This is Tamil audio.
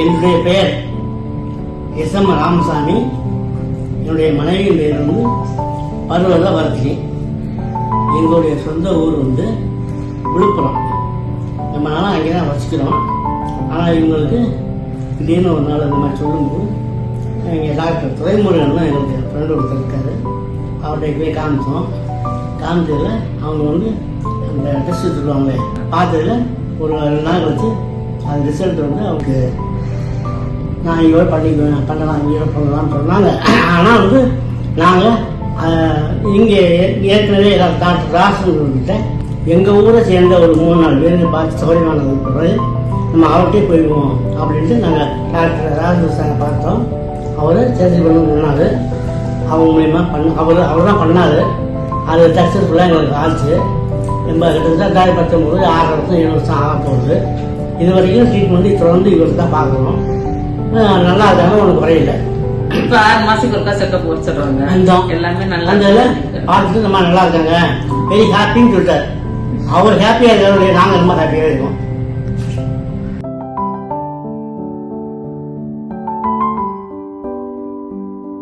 என்னுடைய பெயர் எஸ்.எம். ராமசாமி. என்னுடைய மனைவியின் பெயர் வந்து பர்வத வர்த்தி. எங்களுடைய சொந்த ஊர் வந்து விழுப்புரம். நம்ம நாளும் அங்கே தான் வசிக்கிறோம். ஆனால் இவங்களுக்கு திடீர்னு ஒரு நாள் இந்த மாதிரி சொல்லும்போது எங்கள் டாக்டர் துறைமுருகன் தான் எங்களுக்கு ஃப்ரெண்டு ஒருத்தர் இருக்காரு. அவர்கிட்ட போய் காமிச்சோம். காமிச்சதில் அவங்க வந்து அந்த டெஸ்ட் சொல்லுவாங்களே பார்த்ததில் ஒரு 2 நாள் கழிச்சு அது ரிசல்ட் வந்து அவருக்கு நான் இவ்வளோ பண்ணலாம் இவ்வளோ பண்ணலாம்னு சொன்னாங்க. ஆனால் வந்து நாங்கள் இங்கே ஏற்கனவே டாக்டர் ராசன்கிட்ட எங்கள் ஊரை சேர்ந்த ஒரு 3-4 பேர் பார்த்து சௌரியமானதுக்கு பிறகு நம்ம அவர்கிட்டே போயிடுவோம் அப்படின்ட்டு நாங்கள் டாக்டர் ராசன் பார்த்தோம். அவர் சேர்த்து பண்ணார். அவங்க மூலியமா அவர் தான் பண்ணார். அது சக்ஸஸ்ஃபுல்லாக எங்களுக்கு ஆச்சு. நம்ம கிட்டத்தட்ட 2019 6 வருஷம் 7 வருஷம் ஆக போகுது. இது வரைக்கும் ட்ரீட்மெண்ட் தொடர்ந்து இவருக்கு தான் பார்க்கணும். நல்லா இருக்காங்க, ஒன்றும் குறையில. இப்போ 6 மாசத்துக்கு ஒருக்கா செக்கப் வச்சிடுறாங்க. எல்லாமே நல்லா அந்த பார்த்துட்டு நம்ம நல்லா இருக்காங்க, வெரி ஹாப்பின்னு சொல்லிட்டார். அவர் ஹாப்பியாக இருக்கிறவங்க நாங்கள் ரொம்ப ஹாப்பியாக இருக்கோம்.